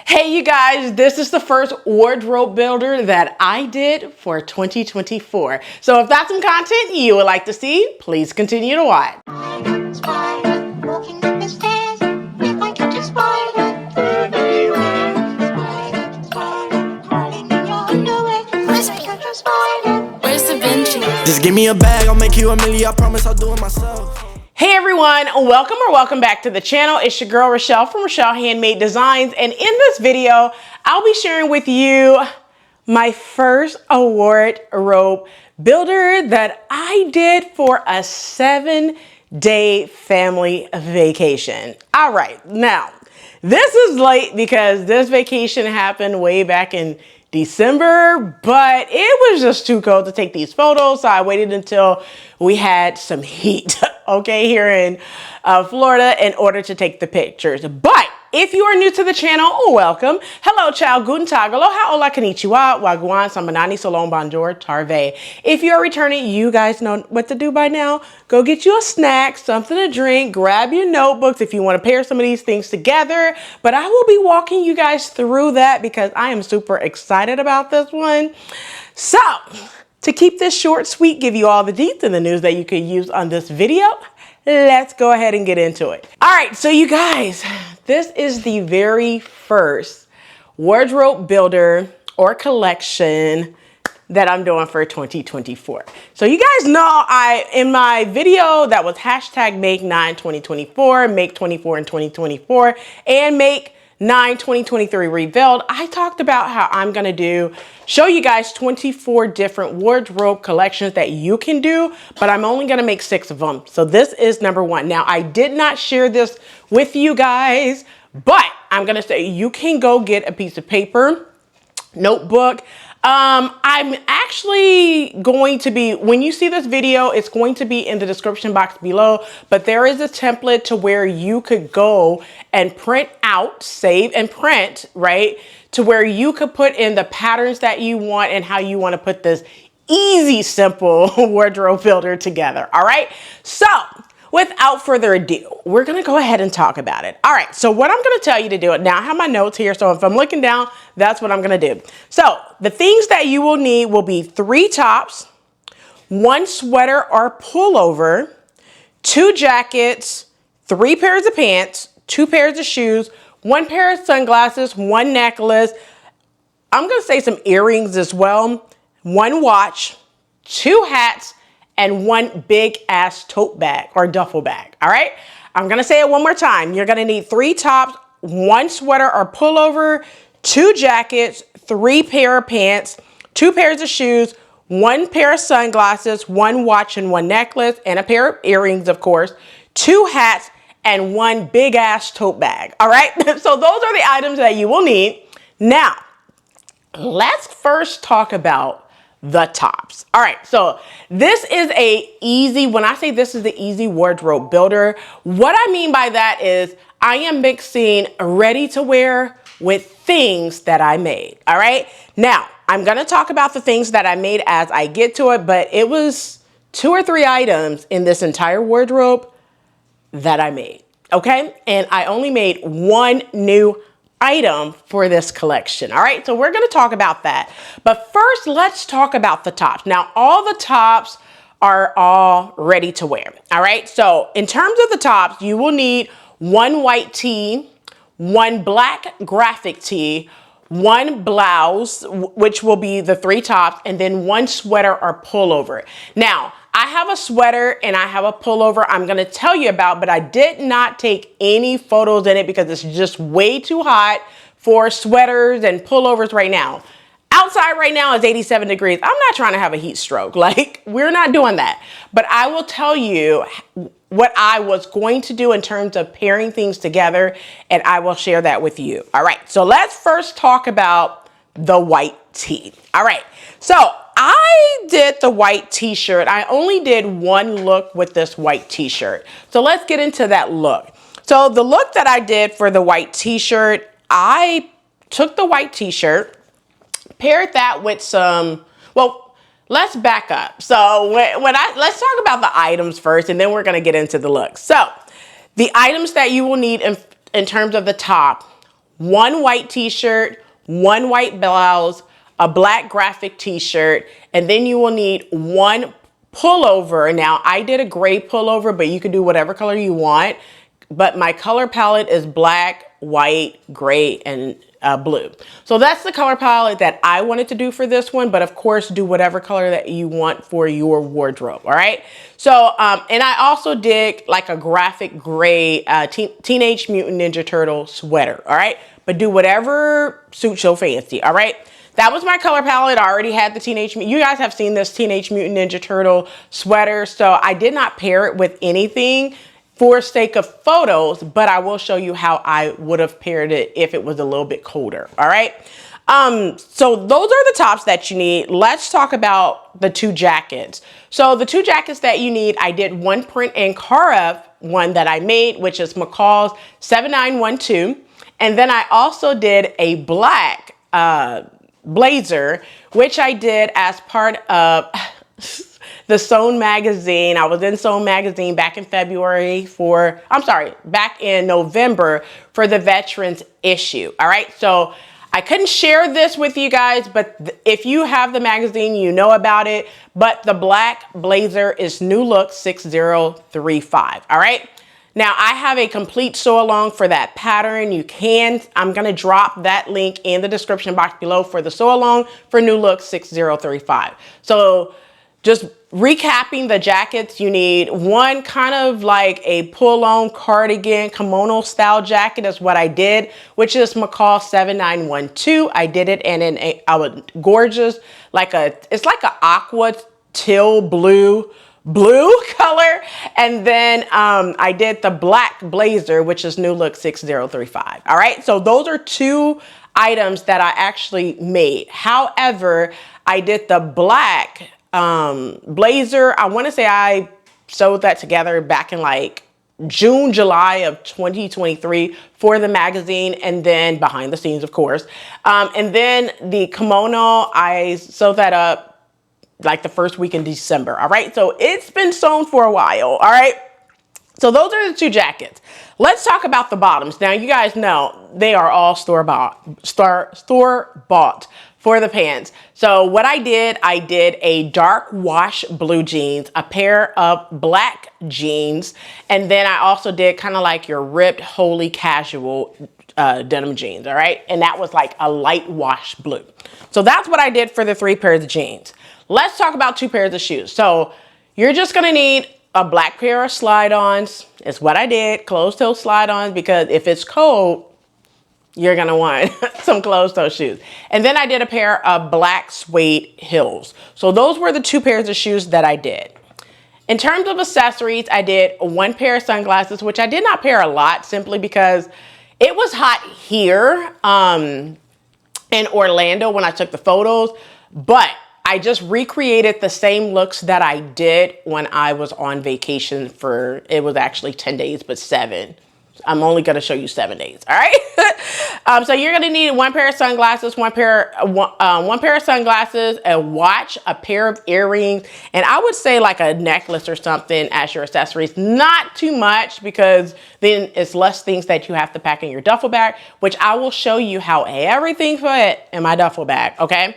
Hey you guys, this is the first wardrobe builder that I did for 2024. So if that's some content you would like to see, please continue to watch. Just give me a bag, I'll make you a million, I promise I'll do it myself. Hey everyone, welcome back to the channel. It's your girl Rochelle from Rochelle.Handmade.Designs, and in this video, I'll be sharing with you my first wardrobe builder that I did for a 7-day family vacation. All right, now this is late because this vacation happened way back in December, but it was just too cold to take these photos, so I waited until we had some heat, okay, here in Florida in order to take the pictures. But if you are new to the channel, welcome. Hello, Ciao, Guten, Aloha, Hola, Konnichiwa, Gwaan, Sabonani, Shalom, Bonjour, Terve. If you're returning, you guys know what to do by now. Go get you a snack, something to drink, grab your notebooks if you want to pair some of these things together. But I will be walking you guys through that because I am super excited about this one. So, to keep this short, sweet, give you all the deets and the news that you could use on this video, let's go ahead and get into it. All right, so you guys, this is the very first wardrobe builder or collection that I'm doing for 2024. So you guys know in my video that was hashtag make 9 2024, make 24 in 2024, and make 9 2023 revealed, I talked about how I'm gonna show you guys 24 different wardrobe collections that you can do, but I'm only gonna make 6 of them. So this is number 1. Now I did not share this with you guys, but I'm gonna say you can go get a piece of paper, notebook. I'm actually going to be, when you see this video, it's going to be in the description box below, but there is a template to where you could go and print out, save and print, right? To where you could put in the patterns that you want and how you want to put this easy, simple wardrobe builder together. All right. So without further ado, we're going to go ahead and talk about it. All right. So what I'm going to tell you to do it now, I have my notes here. So if I'm looking down, that's what I'm going to do. So the things that you will need will be 3 tops, 1 sweater or pullover, 2 jackets, 3 pairs of pants, 2 pairs of shoes, 1 pair of sunglasses, 1 necklace. I'm going to say some earrings as well, 1 watch, 2 hats, and 1 big ass tote bag or duffel bag. All right. I'm going to say it one more time. You're going to need 3 tops, 1 sweater or pullover, 2 jackets, 3 pair of pants, 2 pairs of shoes, 1 pair of sunglasses, 1 watch and 1 necklace, and a pair of earrings, of course, 2 hats, and 1 big ass tote bag. All right. So those are the items that you will need. Now, let's first talk about the tops. All right, so this is when I say this is the easy wardrobe builder, what I mean by that is I am mixing ready to wear with things that I made. All right, now I'm gonna talk about the things that I made as I get to it, but it was 2 or 3 items in this entire wardrobe that I made, okay? And I only made 1 new item for this collection. All right, so we're going to talk about that. But first, let's talk about the tops. Now, all the tops are all ready to wear. All right, so in terms of the tops, you will need 1 white tee, 1 black graphic tee, 1 blouse, which will be the 3 tops, and then 1 sweater or pullover. Now, I have a sweater and I have a pullover I'm going to tell you about, but I did not take any photos in it because it's just way too hot for sweaters and pullovers right now. Outside right now is 87 degrees. I'm not trying to have a heat stroke. Like, we're not doing that. But I will tell you what I was going to do in terms of pairing things together, and I will share that with you. All right, so let's first talk about the white tee. All right, so I did the white t-shirt. I only did 1 look with this white t-shirt. So let's get into that look. So the look that I did for the white t-shirt, I took the white t-shirt, paired that with some, well, let's back up. So let's talk about the items first, and then we're going to get into the look. So the items that you will need in terms of the top: one white t-shirt, one white blouse, a black graphic t-shirt, and then you will need one pullover. Now, I did a gray pullover, but you can do whatever color you want. But my color palette is black, white, gray, and blue. So that's the color palette that I wanted to do for this one. But of course, do whatever color that you want for your wardrobe. All right. So, and I also did like a graphic gray Teenage Mutant Ninja Turtle sweater. All right. But do whatever suits your fancy. All right. That was my color palette. I already had the you guys have seen this Teenage Mutant Ninja Turtle sweater. So I did not pair it with anything for sake of photos, but I will show you how I would have paired it if it was a little bit colder. All right. So those are the tops that you need. Let's talk about the two jackets. So the two jackets that you need, I did one print and Cara one that I made, which is McCall's 7912. And then I also did a black blazer, which I did as part of the Sewn magazine. I was in Sewn magazine back in back in November for the veterans issue. All right. So I couldn't share this with you guys, but if you have the magazine, you know about it. But the black blazer is New Look 6035. All right. Now I have a complete sew along for that pattern. I'm going to drop that link in the description box below for the sew along for New Look 6035. So just recapping the jackets, you need one kind of like a pull-on cardigan kimono style jacket is what I did, which is McCall 7912. I did it in a gorgeous, it's like an aqua teal blue color. And then I did the black blazer, which is New Look 6035. All right. So those are two items that I actually made. However, I did the black blazer. I want to say I sewed that together back in like June, July of 2023 for the magazine, and then behind the scenes, of course. And then the kimono, I sewed that up like the first week in December. All right. So it's been sewn for a while. All right. So those are the two jackets. Let's talk about the bottoms. Now, you guys know they are all store-bought for the pants. So what I did a dark wash blue jeans, a pair of black jeans, and then I also did kind of like your ripped holy casual denim jeans. All right. And that was like a light wash blue. So that's what I did for the 3 pairs of jeans. Let's talk about 2 pairs of shoes. So you're just going to need a black pair of slide-ons. It's what I did, closed-toe slide-ons, because if it's cold, you're going to want some closed-toe shoes. And then I did a pair of black suede heels. So those were the 2 pairs of shoes that I did. In terms of accessories, I did 1 pair of sunglasses, which I did not pair a lot simply because it was hot here in Orlando when I took the photos, but I just recreated the same looks that I did when I was on vacation it was actually 10 days, but 7. I'm only going to show you 7 days. All right. So you're going to need 1 pair of sunglasses, one pair of sunglasses, a watch, a pair of earrings, and I would say like a necklace or something as your accessories. Not too much, because then it's less things that you have to pack in your duffel bag, which I will show you how everything fit in my duffel bag. Okay.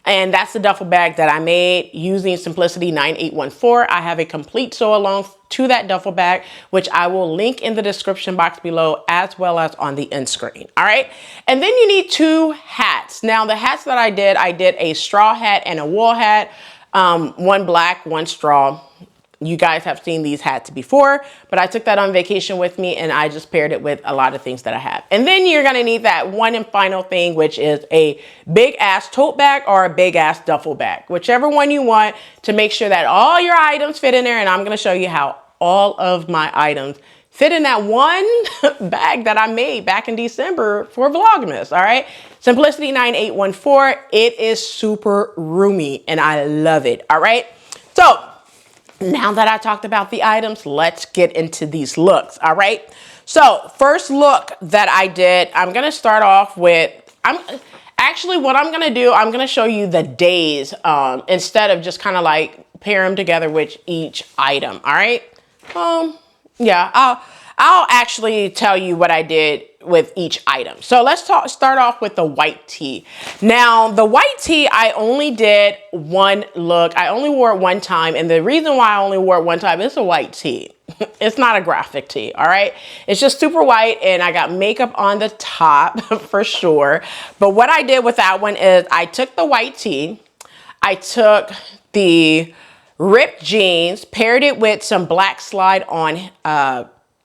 And that's the duffel bag that I made using Simplicity 9814. I have a complete sew along to that duffel bag, which I will link in the description box below, as well as on the end screen. All right. And then you need 2 hats. Now, the hats that I did a straw hat and a wool hat, 1 black, 1 straw. You guys have seen these hats before, but I took that on vacation with me and I just paired it with a lot of things that I have. And then you're going to need that one and final thing, which is a big ass tote bag or a big ass duffel bag, whichever one you want, to make sure that all your items fit in there. And I'm going to show you how all of my items fit in that one bag that I made back in December for Vlogmas. All right. Simplicity 9814. It is super roomy and I love it. All right. So now that I talked about the items, let's get into these looks. All right. So first look that I did, I'm going to start off with, what I'm going to do, I'm going to show you the days instead of just kind of like pair them together with each item. All right. Yeah, I'll actually tell you what I did with each item. So let's start off with the white tee. Now, the white tee, I only did one look. I only wore it one time. And the reason why I only wore it one time, it's a white tee. It's not a graphic tee, all right? It's just super white, and I got makeup on the top for sure. But what I did with that one is I took the white tee, I took the ripped jeans, paired it with some black slide on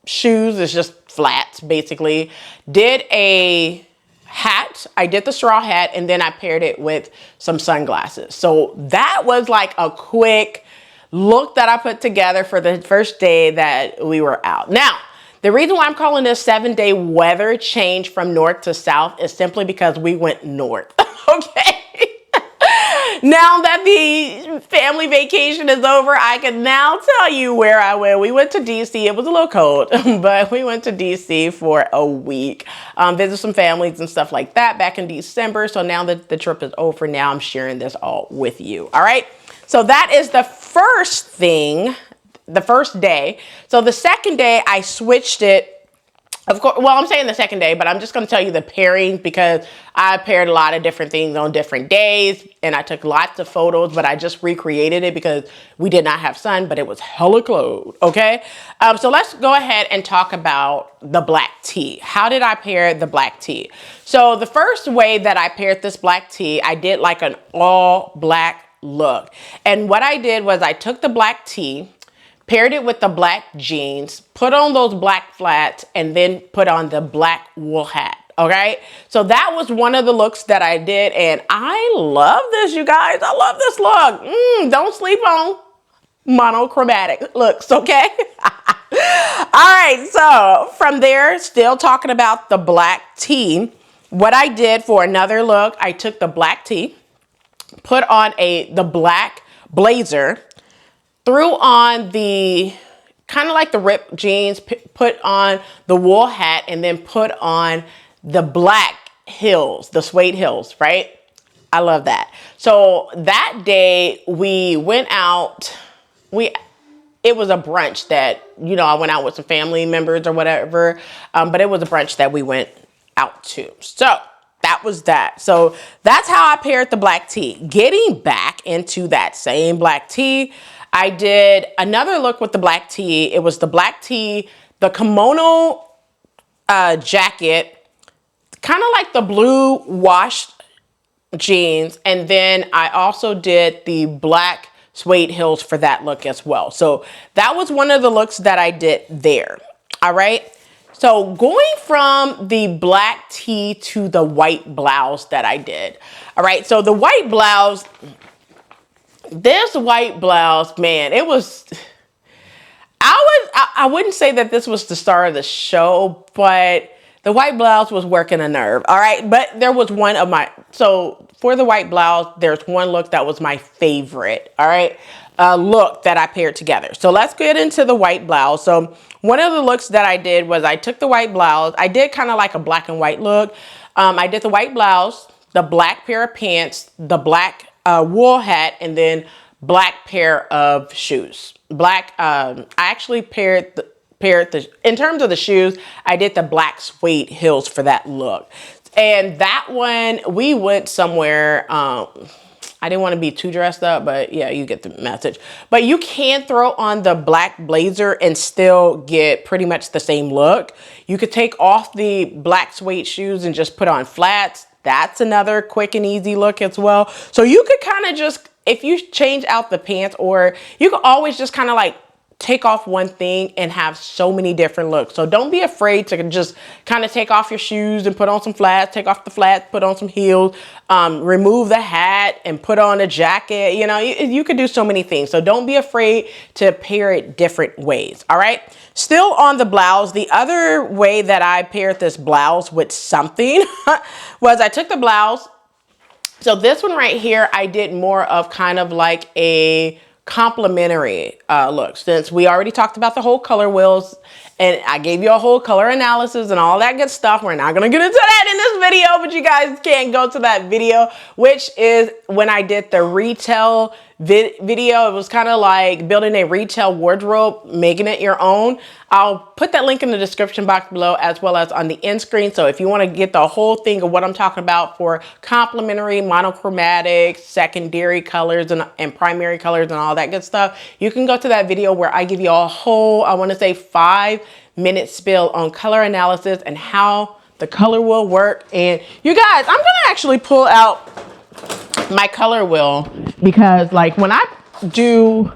shoes. It's just flats, basically. Did a hat. I did the straw hat, and then I paired it with some sunglasses. So that was like a quick look that I put together for the first day that we were out. Now, the reason why I'm calling this 7-day weather change from north to south is simply because we went north. Okay. Now that the family vacation is over, I can now tell you where I went. We went to DC. It was a little cold, but we went to DC for a week, visit some families and stuff like that back in December. So now that the trip is over, now I'm sharing this all with you. All right. So that is the first thing, the first day. So the second day I switched it. Of course, well, I'm saying the second day, but I'm just going to tell you the pairings because I paired a lot of different things on different days, and I took lots of photos, but I just recreated it because we did not have sun, but it was hella cold, okay? So let's go ahead and talk about the black tee. How did I pair the black tee? So the first way that I paired this black tee, I did like an all black look. And what I did was I took the black tee, paired it with the black jeans, put on those black flats, and then put on the black wool hat. Okay, so that was one of the looks that I did, and I love this, you guys. I love this look. Don't sleep on monochromatic looks, okay? All right, so from there, still talking about the black tee, what I did for another look, I took the black tee, put on the black blazer, threw on the kind of like the ripped jeans, put on the wool hat, and then put on the black heels, the suede heels, right? I love that. So that day we went out, it was a brunch that, you know, I went out with some family members or whatever, but it was a brunch that we went out to. So that was that. So that's how I paired the black tee. Getting back into that same black tee, I did another look with the black tee. It was the black tee, the kimono jacket, kind of like the blue washed jeans. And then I also did the black suede heels for that look as well. So that was one of the looks that I did there. All right. So going from the black tee to the white blouse that I did. All right. So the white blouse, this white blouse, man, it was, I wouldn't say that this was the star of the show, but the white blouse was working a nerve. All right. But there was one of my, so for the white blouse, there's one look that was my favorite. All right. Look that I paired together. So let's get into the white blouse. So one of the looks that I did was I took the white blouse. I did kind of like a black and white look. I did the white blouse, the black pair of pants, the black wool hat, and then black pair of shoes. Black, I actually paired the, in terms of the shoes, I did the black suede heels for that look. And that one, we went somewhere, I didn't want to be too dressed up, but yeah, you get the message. But you can throw on the black blazer and still get pretty much the same look. You could take off the black suede shoes and just put on flats. That's another quick and easy look as well. So you could kind of just, if you change out the pants, or you could always just kind of like take off one thing and have so many different looks. So don't be afraid to just kind of take off your shoes and put on some flats, take off the flats, put on some heels, remove the hat and put on a jacket. You know, you could do so many things. So don't be afraid to pair it different ways. All right. Still on the blouse, the other way that I paired this blouse with something was I took the blouse. So this one right here, I did more of kind of like a complementary look, since we already talked about the whole color wheels and I gave you a whole color analysis and all that good stuff. We're not going to get into that in this video, but you guys can go to that video, which is when I did the retail video. It was kind of like building a retail wardrobe, making it your own. I'll put that link in the description box below as well as on the end screen. So if you want to get the whole thing of what I'm talking about for complementary, monochromatic, secondary colors and primary colors and all that good stuff, you can go to that video where I give you a whole, I want to say 5-minute spill on color analysis and how the color wheel work. And you guys, I'm gonna actually pull out my color wheel because like when I do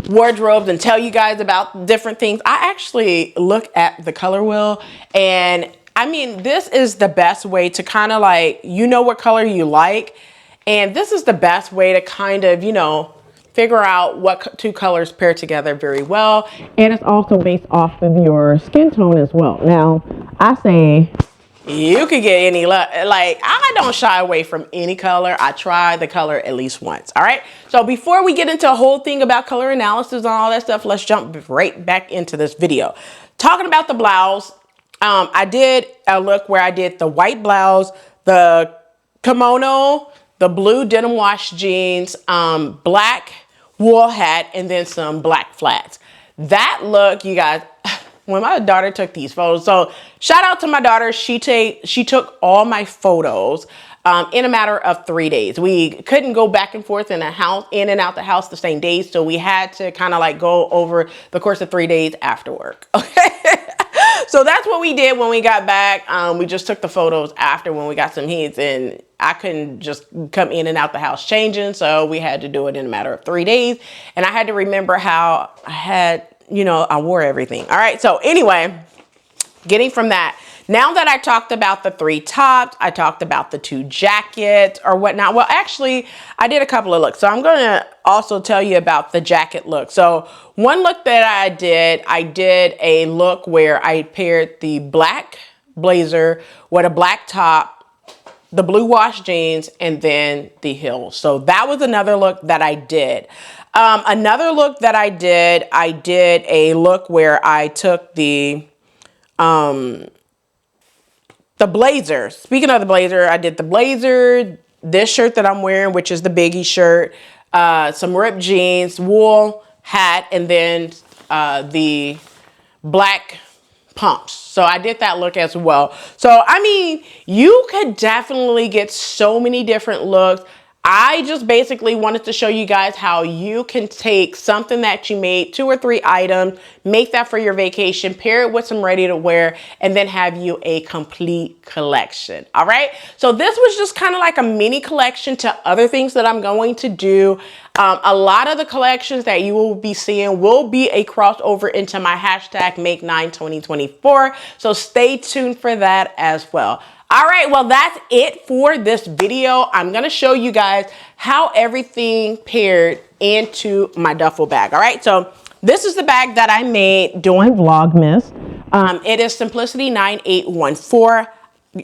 wardrobes and tell you guys about different things, I actually look at the color wheel. And I mean, this is the best way to kind of like, you know what color you like, and this is the best way to kind of, you know, figure out what two colors pair together very well. And it's also based off of your skin tone as well. Now I say you could get any, like, I don't shy away from any color. I try the color at least once. All right. So before we get into a whole thing about color analysis and all that stuff, let's jump right back into this video. Talking about the blouse, I did a look where I did the white blouse, the kimono, the blue denim wash jeans, black wool hat, and then some black flats. That look, you guys, when my daughter took these photos, so shout out to my daughter, she took all my photos in a matter of 3 days. We couldn't go back and forth in and out the house the same day, so we had to kind of like go over the course of 3 days after work. Okay. So that's what we did when we got back. We just took the photos after when we got some heats, and I couldn't just come in and out the house changing, so we had to do it in a matter of 3 days. And I had to remember how I had, you know, I wore everything. All right. So anyway, getting from that, now that I talked about the 3 tops, I talked about the 2 jackets or whatnot. Well, actually, I did a couple of looks. So I'm going to also tell you about the jacket look. So one look that I did a look where I paired the black blazer with a black top, the blue wash jeans, and then the heels. So that was another look that I did. Another look that I did a look where I took the blazer. Speaking of the blazer, I did the blazer, this shirt that I'm wearing, which is the biggie shirt, some ripped jeans, wool hat, and then the black pumps. So I did that look as well. So, I mean, you could definitely get so many different looks. I just basically wanted to show you guys how you can take something that you made, 2 or 3 items, make that for your vacation, pair it with some ready to wear, and then have you a complete collection. All right. So this was just kind of like a mini collection to other things that I'm going to do. A lot of the collections that you will be seeing will be a crossover into my hashtag Make92024. So stay tuned for that as well. All right, well, that's it for this video. I'm going to show you guys how everything paired into my duffel bag. All right, so this is the bag that I made doing Vlogmas. It is Simplicity 9814.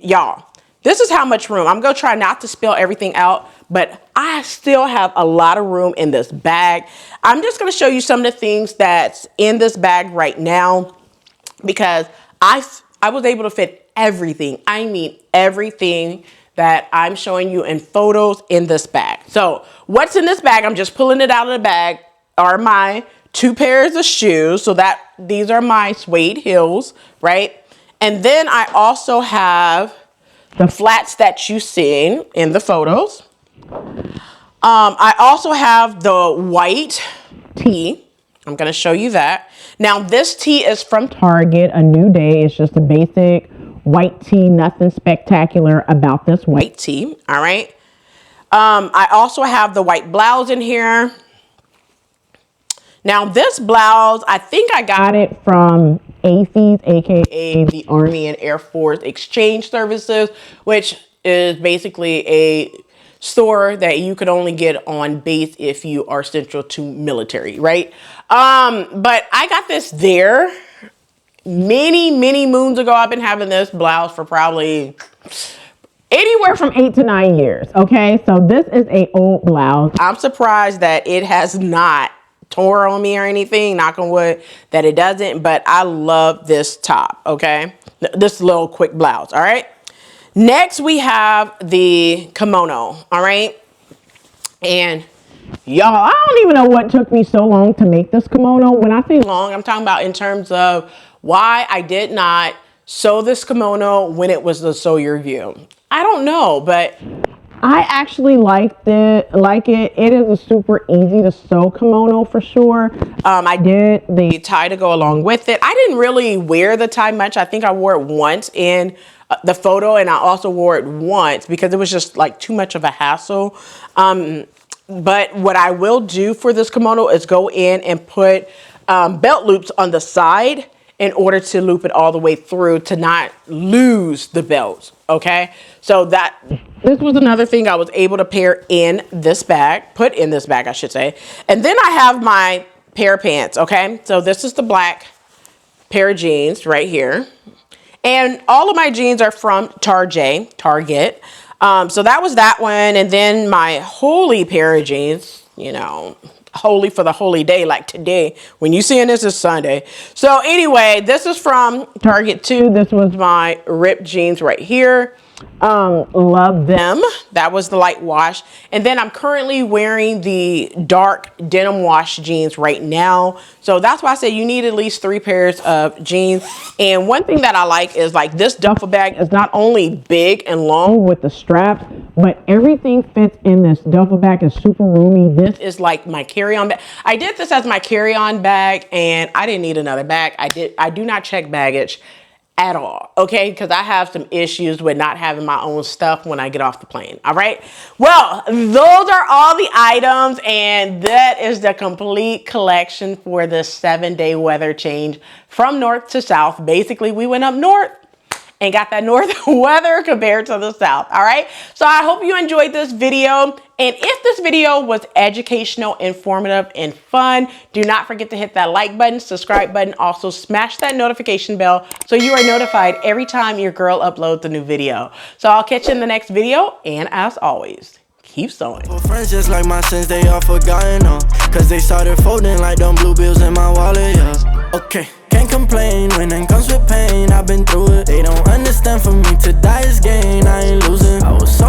Y'all, this is how much room. I'm going to try not to spill everything out, but I still have a lot of room in this bag. I'm just going to show you some of the things that's in this bag right now because I was able to fit everything. I mean, everything that I'm showing you in photos in this bag. So what's in this bag? I'm just pulling it out of the bag are my 2 pairs of shoes. So that these are my suede heels, right? And then I also have the flats that you seen in the photos. I also have the white tee. I'm going to show you that. Now this tee is from Target, A New Day. It's just a basic white tee, nothing spectacular about this white tee. All right. I also have the white blouse in here. Now this blouse, I think I got it from ACES, aka the Army and Air Force Exchange Services, which is basically a store that you could only get on base if you are central to military, right? But I got this there many moons ago. I've been having this blouse for probably anywhere from 8 to 9 years. Okay, so this is a old blouse. I'm surprised that it has not tore on me or anything, knock on wood that it doesn't, but I love this top. Okay, this little quick blouse. All right, next we have the kimono. All right, and Y'all, I don't even know what took me so long to make this kimono. When I say long, I'm talking about in terms of why I did not sew this kimono when it was the Sew Your View. I don't know, but I actually like it. It is a super easy to sew kimono for sure. I did the tie to go along with it. I didn't really wear the tie much. I think I wore it once in the photo, and I also wore it once because it was just like too much of a hassle. But what I will do for this kimono is go in and put belt loops on the side in order to loop it all the way through to not lose the belts. Okay, so this was another thing I was able to put in this bag, I should say. And then I have my pair of pants. Okay, so this is the black pair of jeans right here, and all of my jeans are from Target. So that was that one. And then my holy pair of jeans, you know, holy for the holy day, like today. When you seeing this is Sunday. So anyway, this is from Target too. This was my ripped jeans right here. Love them. That was the light wash. And then I'm currently wearing the dark denim wash jeans right now. So that's why I say you need at least 3 pairs of jeans. And one thing that I like is like this duffel bag is not only big and long with the straps, but everything fits in this duffel bag. Is super roomy. This is like my carry-on bag. I did this as my carry-on bag and I didn't need another bag. I do not check baggage at all, okay? Because I have some issues with not having my own stuff when I get off the plane, all right? Well, those are all the items, and that is the complete collection for the 7-day weather change from north to south. Basically, we went up north and got that north weather compared to the south, all right? So I hope you enjoyed this video. And if this video was educational, informative, and fun, do not forget to hit that like button, subscribe button. Also smash that notification bell so you are notified every time your girl uploads a new video. So I'll catch you in the next video. And as always, keep sewing. Friends just like my sins, they all forgotten, cause they started folding like them blue bills in my wallet, yeah. Okay, can't complain when it comes with pain, I've been through it. They don't understand, for me to die is gain, I ain't losing. I was so